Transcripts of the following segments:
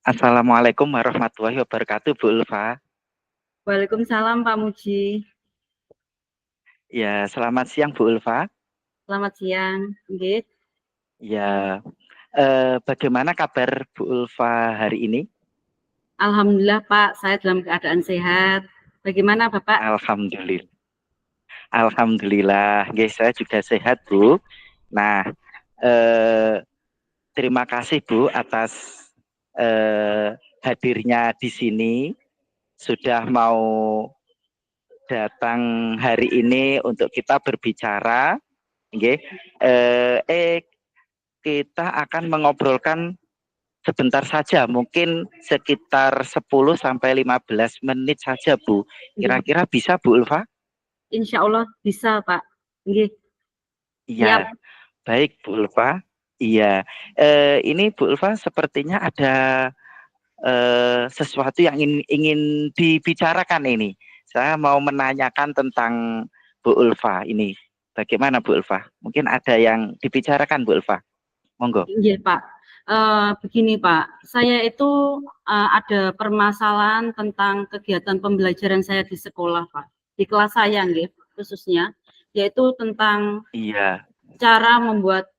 Assalamualaikum warahmatullahi wabarakatuh, Bu Ulfa. Waalaikumsalam Pak Muji. Ya, selamat siang Bu Ulfa. Selamat siang. Nggih. Ya, bagaimana kabar Bu Ulfa hari ini? Alhamdulillah Pak, saya dalam keadaan sehat. Bagaimana Bapak? Alhamdulillah. Alhamdulillah, guys, saya juga sehat Bu. Nah, terima kasih Bu atas hadirnya di sini. Sudah mau datang hari ini untuk kita berbicara. Okay. Kita akan mengobrolkan sebentar saja, mungkin sekitar 10 sampai 15 menit saja, Bu. Kira-kira bisa, Bu Ulfa? Insya Allah bisa, Pak. Nggih. Iya, baik, Bu Ulfa. Iya, ini Bu Ulfa sepertinya ada sesuatu yang ingin dibicarakan ini. Saya mau menanyakan tentang Bu Ulfa ini. Bagaimana Bu Ulfa? Mungkin ada yang dibicarakan Bu Ulfa. Monggo. Iya Pak. Begini Pak, saya itu ada permasalahan tentang kegiatan pembelajaran saya di sekolah Pak. Di kelas saya nggih, khususnya, yaitu tentang cara membuat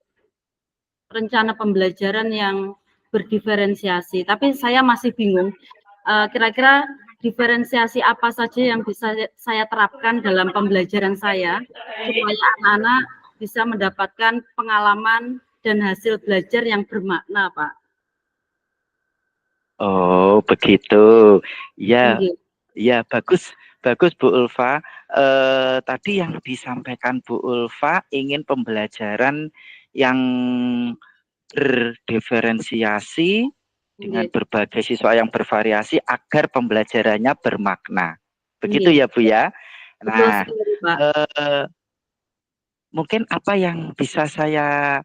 rencana pembelajaran yang berdiferensiasi. Tapi saya masih bingung, kira-kira diferensiasi apa saja yang bisa saya terapkan dalam pembelajaran saya supaya anak-anak bisa mendapatkan pengalaman dan hasil belajar yang bermakna, Pak. Oh, begitu. Ya, Okay. ya bagus Bu Ulfa. Tadi yang disampaikan Bu Ulfa ingin pembelajaran yang berdiferensiasi dengan berbagai siswa yang bervariasi agar pembelajarannya bermakna. Begitu ya Bu ya. Nah, mungkin apa yang bisa saya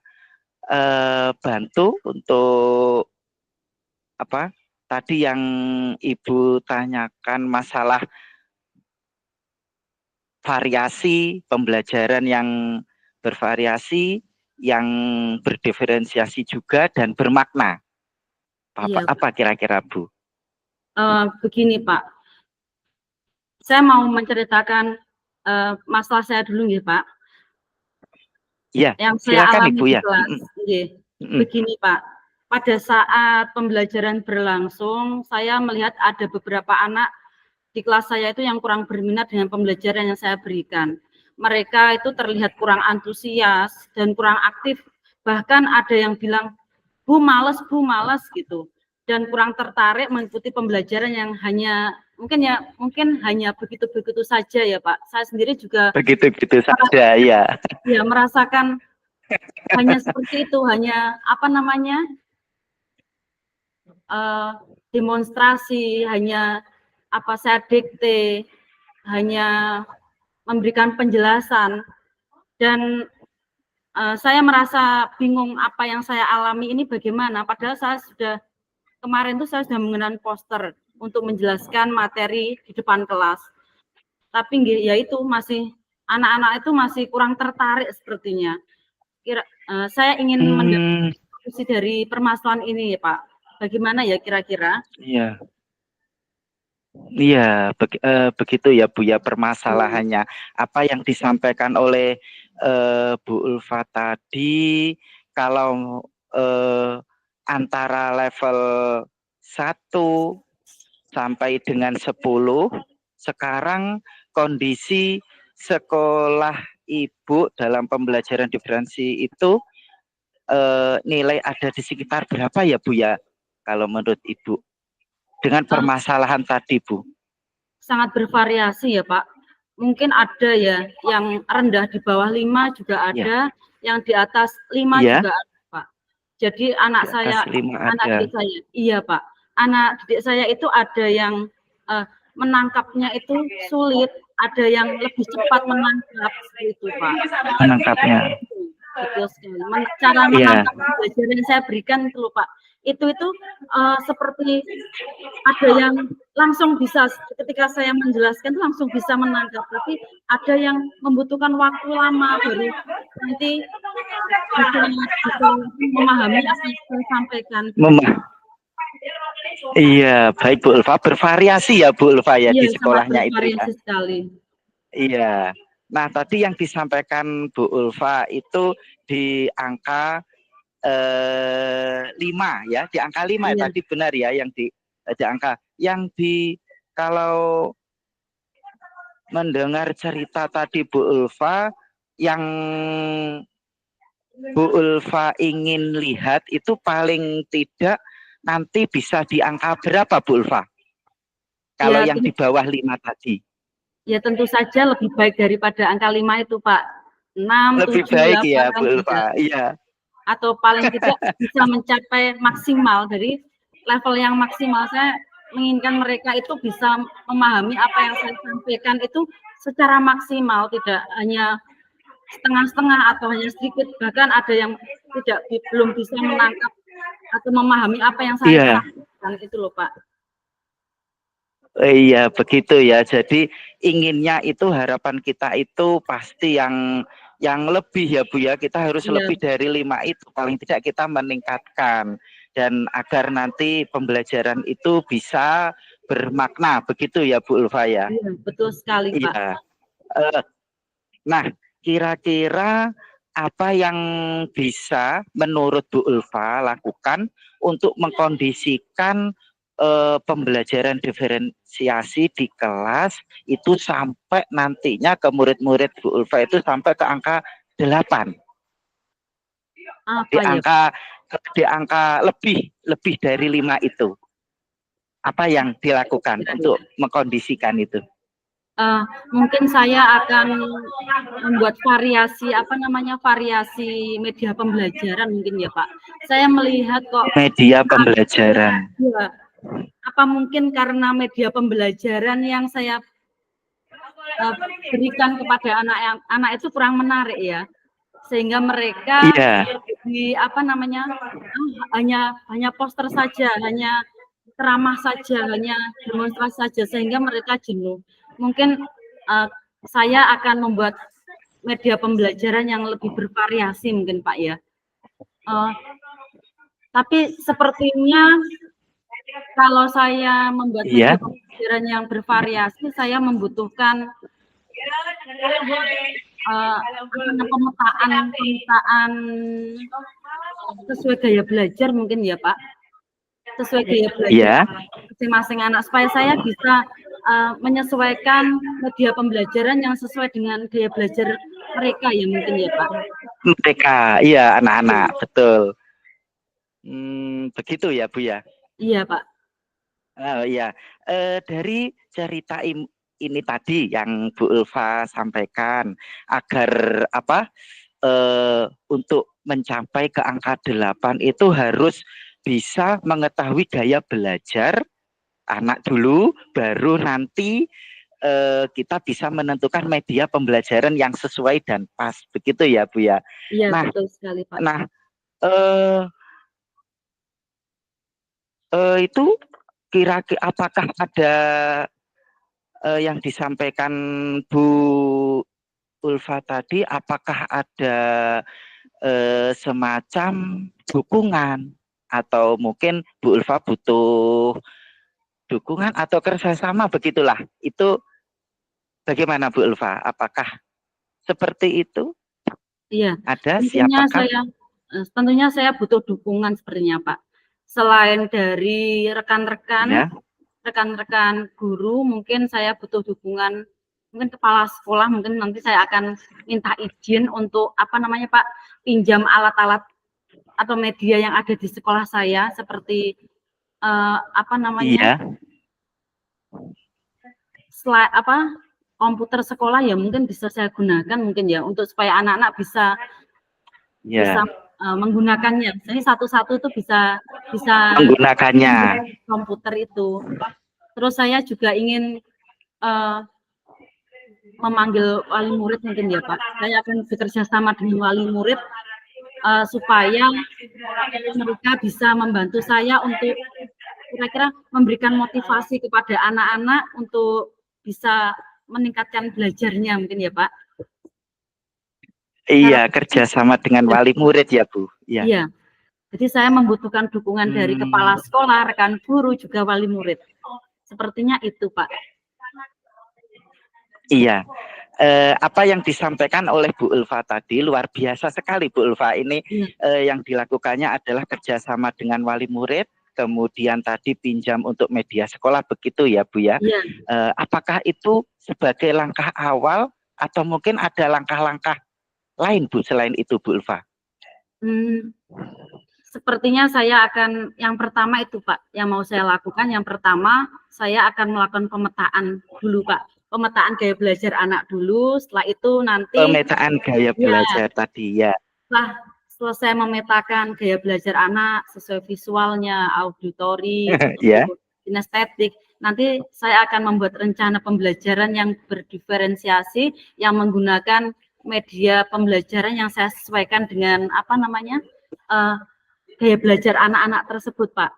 bantu untuk apa tadi yang Ibu tanyakan masalah variasi pembelajaran yang bervariasi, yang berdiferensiasi juga dan bermakna. Apa kira-kira Bu? Begini Pak, saya mau menceritakan masalah saya dulu ya Pak. Ya, yang saya silakan alami Ibu di ya. kelas. Begini Pak, pada saat pembelajaran berlangsung, saya melihat ada beberapa anak di kelas saya itu yang kurang berminat dengan pembelajaran yang saya berikan. Mereka itu terlihat kurang antusias dan kurang aktif. Bahkan ada yang bilang, Bu malas gitu. Dan kurang tertarik mengikuti pembelajaran yang mungkin hanya begitu-begitu saja ya Pak. Saya sendiri juga begitu-begitu saja ya. Ya, merasakan hanya seperti itu, hanya demonstrasi, hanya saya dikte, hanya memberikan penjelasan, dan saya merasa bingung apa yang saya alami ini bagaimana, padahal kemarin saya sudah mengenakan poster untuk menjelaskan materi di depan kelas, tapi ya itu anak-anak itu masih kurang tertarik sepertinya. Saya ingin mendapat solusi dari permasalahan ini ya Pak. Bagaimana ya kira-kira? Iya. Iya, begitu ya Bu ya permasalahannya. Apa yang disampaikan oleh Bu Ulfa tadi, kalau antara level 1 sampai dengan 10, sekarang kondisi sekolah Ibu dalam pembelajaran diferensi itu nilai ada di sekitar berapa ya Bu ya, kalau menurut Ibu? Dengan permasalahan tadi Bu. Sangat bervariasi ya Pak. Mungkin ada ya yang rendah di bawah 5 juga ada, yang di atas 5 juga ada Pak. Jadi anak didik saya, iya Pak. Anak didik saya itu ada yang menangkapnya itu sulit, ada yang lebih cepat menangkap itu Pak. Menangkapnya. Betul sekali. Cara menangkap pembelajaran yang saya berikan itu loh Pak. Itu seperti ada yang langsung bisa ketika saya menjelaskan langsung bisa menangkap, tapi ada yang membutuhkan waktu lama baru nanti bisa memahami apa yang saya sampaikan. Iya, baik Bu Ulfa, bervariasi ya Bu Ulfa ya Iya, di sangat sekolahnya itu ya. bervariasi sekali. Iya. Nah, tadi yang disampaikan Bu Ulfa itu di angka 5 ya, di angka 5 Iya, tadi benar ya yang di angka yang di kalau mendengar cerita tadi Bu Ulfa yang Bu Ulfa ingin lihat itu paling tidak nanti bisa di angka berapa Bu Ulfa? Kalau ya, yang di bawah 5 tadi. ya tentu saja lebih baik daripada angka 5 itu, Pak. 6, Lebih 7, baik 8 ya kan Bu tidak. Ulfa. Iya. Atau paling tidak bisa mencapai maksimal dari level yang maksimal. Saya menginginkan mereka itu bisa memahami apa yang saya sampaikan itu secara maksimal, tidak hanya setengah-setengah atau hanya sedikit, bahkan ada yang belum bisa menangkap atau memahami apa yang saya Iya. sampaikan itu loh Pak. Iya, begitu ya. Jadi inginnya itu harapan kita itu pasti yang lebih ya Bu ya. Kita harus Iya. lebih dari 5 itu. Paling tidak kita meningkatkan dan agar nanti pembelajaran itu bisa bermakna. Begitu ya Bu Ulfa ya. Iya, betul sekali Pak. Iya. Nah, kira-kira apa yang bisa menurut Bu Ulfa lakukan untuk mengkondisikan pembelajaran diferensiasi di kelas itu sampai nantinya ke murid-murid Bu Ulfa itu sampai ke angka 8. Apa ya? Di angka lebih dari 5 itu. Apa yang dilakukan untuk mengkondisikan itu? Mungkin saya akan membuat variasi variasi media pembelajaran mungkin ya Pak. Saya melihat kok media pembelajaran. Ya, apa mungkin karena media pembelajaran yang saya berikan kepada anak itu kurang menarik ya, sehingga mereka hanya poster saja, hanya ceramah saja, hanya demonstrasi saja, sehingga mereka jenuh. Mungkin saya akan membuat media pembelajaran yang lebih bervariasi mungkin Pak ya. Tapi sepertinya kalau saya membuat media pembelajaran yang bervariasi, saya membutuhkan pemetaan sesuai gaya belajar mungkin ya Pak. Sesuai gaya belajar masing-masing anak supaya saya bisa menyesuaikan media pembelajaran yang sesuai dengan gaya belajar mereka ya mungkin ya Pak. Mereka, iya anak-anak, betul. Begitu ya Bu ya. Iya Pak. Iya. Dari cerita ini tadi yang Bu Ulfa sampaikan agar untuk mencapai ke angka 8 itu harus bisa mengetahui gaya belajar anak dulu, baru nanti kita bisa menentukan media pembelajaran yang sesuai dan pas, begitu ya Bu ya. Iya, betul sekali Pak. Nah, itu kira-kira apakah ada yang disampaikan Bu Ulfa tadi, apakah ada semacam dukungan atau mungkin Bu Ulfa butuh dukungan atau kerjasama begitulah? Itu bagaimana Bu Ulfa? Apakah seperti itu? Iya. Ada siapakah? Tentunya saya butuh dukungan sebenarnya Pak. Selain dari rekan-rekan guru, mungkin saya butuh dukungan, mungkin kepala sekolah, mungkin nanti saya akan minta izin untuk Pak, pinjam alat-alat atau media yang ada di sekolah saya seperti komputer sekolah ya mungkin bisa saya gunakan mungkin ya untuk supaya anak-anak bisa menggunakannya. Jadi satu-satu itu bisa menggunakannya komputer itu. Terus saya juga ingin memanggil wali murid mungkin ya Pak. Saya akan bekerja sama dengan wali murid supaya mereka bisa membantu saya untuk kira-kira memberikan motivasi kepada anak-anak untuk bisa meningkatkan belajarnya mungkin ya Pak. Iya, kerjasama dengan wali murid ya Bu. Iya. Jadi saya membutuhkan dukungan dari kepala sekolah, rekan guru, juga wali murid. Sepertinya itu, Pak. Iya. Apa yang disampaikan oleh Bu Ulfa tadi luar biasa sekali, Bu Ulfa. Ini yang dilakukannya adalah kerjasama dengan wali murid, kemudian tadi pinjam untuk media sekolah, begitu ya Bu ya. Iya. Apakah itu sebagai langkah awal atau mungkin ada langkah-langkah lain Bu selain itu, Bu Ulfa? Sepertinya saya akan, yang pertama itu Pak, yang mau saya lakukan, yang pertama saya akan melakukan pemetaan dulu Pak. Pemetaan gaya belajar anak dulu, setelah itu nanti pemetaan gaya belajar tadi ya. Setelah selesai memetakan gaya belajar anak sesuai visualnya, auditori, kinestetik, nanti saya akan membuat rencana pembelajaran yang berdiferensiasi, yang menggunakan media pembelajaran yang saya sesuaikan dengan apa namanya gaya belajar anak-anak tersebut, Pak.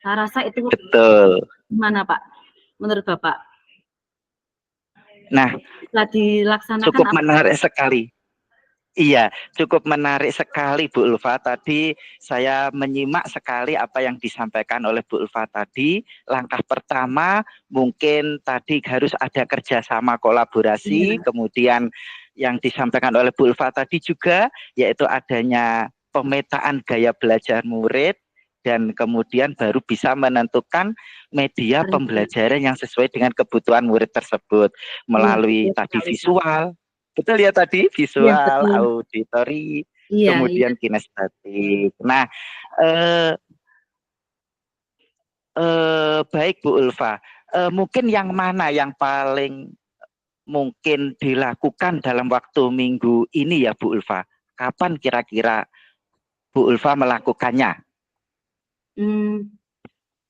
Saya rasa itu betul. Gimana, Pak? Menurut Bapak? Nah, dilaksanakan cukup menarik sekali. Iya, cukup menarik sekali Bu Ulfa. Tadi saya menyimak sekali apa yang disampaikan oleh Bu Ulfa tadi. Langkah pertama mungkin tadi harus ada kerjasama kolaborasi. Kemudian yang disampaikan oleh Bu Ulfa tadi juga yaitu adanya pemetaan gaya belajar murid, dan kemudian baru bisa menentukan media pembelajaran yang sesuai dengan kebutuhan murid tersebut melalui tadi visual. Betul ya tadi, visual, auditori, kemudian kinestetik. Nah, baik Bu Ulfa, mungkin yang mana yang paling mungkin dilakukan dalam waktu minggu ini ya Bu Ulfa? Kapan kira-kira Bu Ulfa melakukannya?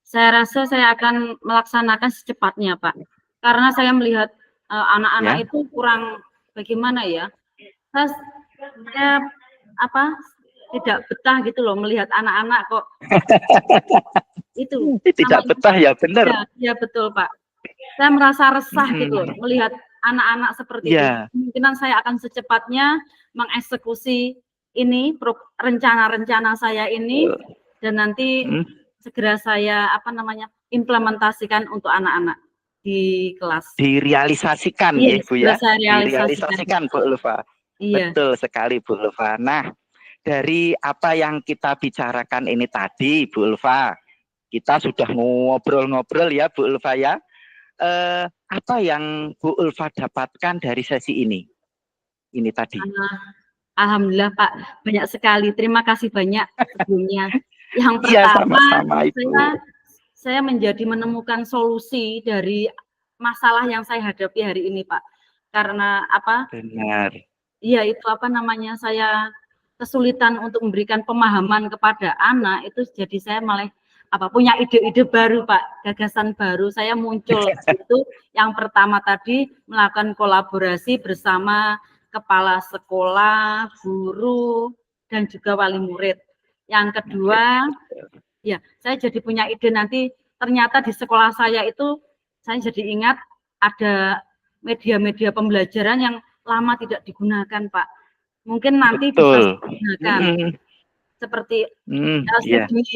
Saya rasa saya akan melaksanakan secepatnya, Pak. Karena saya melihat anak-anak itu kurang bagaimana ya. Saya tidak betah gitu loh melihat anak-anak kok itu tidak betah ya, benar. Ya betul Pak. Saya merasa resah gitu loh melihat anak-anak seperti itu. Kemungkinan saya akan secepatnya mengeksekusi ini rencana-rencana saya ini, dan nanti segera saya implementasikan untuk anak-anak di kelas. Direalisasikan ya Bu ya. Direalisasikan Bu Ulfa. Iya. Betul sekali Bu Ulfa. Nah, dari apa yang kita bicarakan ini tadi Bu Ulfa, kita sudah ngobrol-ngobrol ya Bu Ulfa ya. Apa yang Bu Ulfa dapatkan dari sesi ini? Ini tadi. Alhamdulillah Pak, banyak sekali. Terima kasih banyak sebelumnya. Yang pertama, saya menjadi menemukan solusi dari masalah yang saya hadapi hari ini, Pak. Karena apa? Benar. Iya, itu saya kesulitan untuk memberikan pemahaman kepada anak, itu jadi saya malah punya ide-ide baru, Pak, gagasan baru saya muncul. Itu yang pertama tadi melakukan kolaborasi bersama kepala sekolah, guru, dan juga wali murid. Yang kedua, ya saya jadi punya ide nanti ternyata di sekolah saya itu saya jadi ingat ada media-media pembelajaran yang lama tidak digunakan, Pak. Mungkin nanti bisa digunakan. Seperti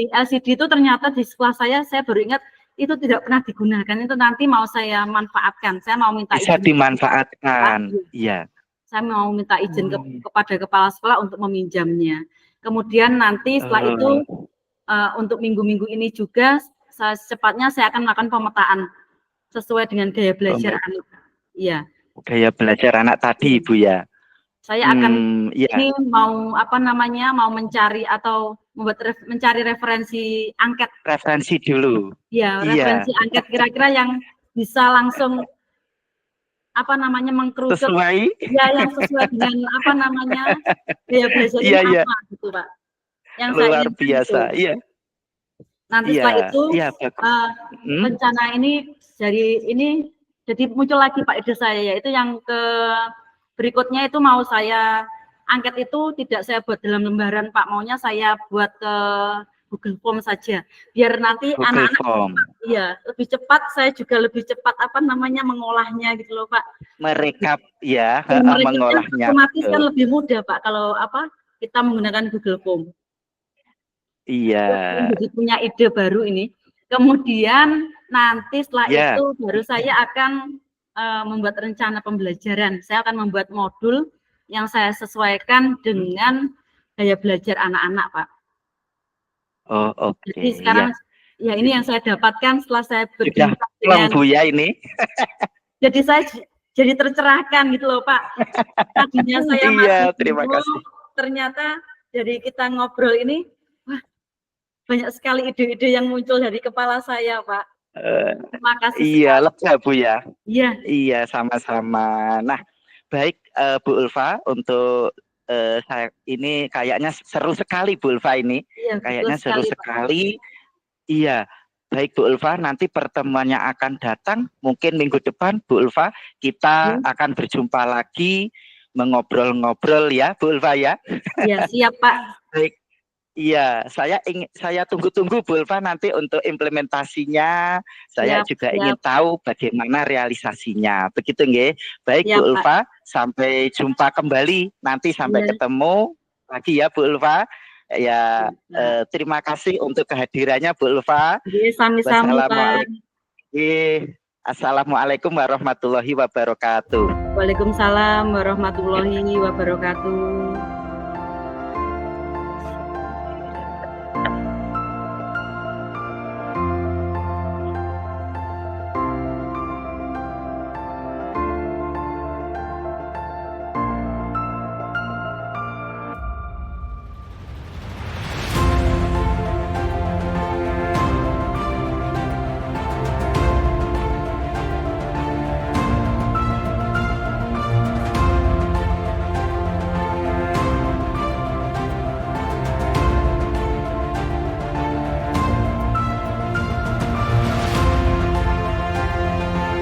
LCD itu ternyata di sekolah saya baru ingat itu tidak pernah digunakan. Itu nanti mau saya manfaatkan. Saya mau minta izin. Bisa dimanfaatkan. Iya. Saya mau minta izin kepada kepala sekolah untuk meminjamnya. Kemudian nanti setelah itu untuk minggu-minggu ini juga secepatnya saya akan melakukan pemetaan sesuai dengan gaya belajar anak. Iya. Gaya belajar anak tadi, Bu ya. Saya akan ini mau mau mencari atau mencari referensi angket. Referensi dulu. Iya, referensi angket kira-kira yang bisa langsung mengkerucut sesuai yang sesuai dengan gaya belajar apa gitu Pak. Yang luar biasa. Iya. Nanti setelah itu rencana ini jadi muncul lagi Pak ide saya, yaitu yang berikutnya itu mau saya angket itu tidak saya buat dalam lembaran Pak, maunya saya buat ke Google Form saja, biar nanti anak-anak lebih cepat, saya juga lebih cepat mengolahnya gitu loh Pak. Merekap ya, mengolahnya. Otomatis kan lebih mudah Pak kalau kita menggunakan Google Form. Iya. Jadi punya ide baru ini. Kemudian nanti setelah Ya. itu baru saya akan membuat rencana pembelajaran. Saya akan membuat modul yang saya sesuaikan dengan gaya belajar anak-anak, Pak. Oh, oke. Jadi sekarang Ya. ya ini yang saya dapatkan setelah saya Sudah berbincang plong dengan, Buya ini. jadi saya jadi tercerahkan gitu loh Pak. Tadinya saya Iya, masih terima bingung, kasih. ternyata dari kita ngobrol ini, wah banyak sekali ide-ide yang muncul dari kepala saya Pak. Terima kasih Iya, sekali. lega Bu ya. Iya. Iya, sama-sama. Nah, baik Bu Ulfa, untuk saya ini kayaknya seru sekali Bu Ulfa ini. Iya, Kayaknya seru sekali, Pak. sekali. Iya, baik Bu Ulfa, nanti pertemuannya akan datang mungkin minggu depan Bu Ulfa, kita akan berjumpa lagi mengobrol-ngobrol ya Bu Ulfa ya. Iya, siap Pak. Baik. Iya, saya tunggu-tunggu Bu Ulfa nanti untuk implementasinya. Saya juga ingin tahu bagaimana realisasinya. Begitu nggih. Baik Siap, Bu Pak. Ulfa, sampai jumpa kembali. Nanti sampai ketemu lagi ya Bu Ulfa. Ya, terima kasih untuk kehadirannya Bu Ulfa. Sami-sami Pak. Assalamualaikum warahmatullahi wabarakatuh. Waalaikumsalam warahmatullahi wabarakatuh.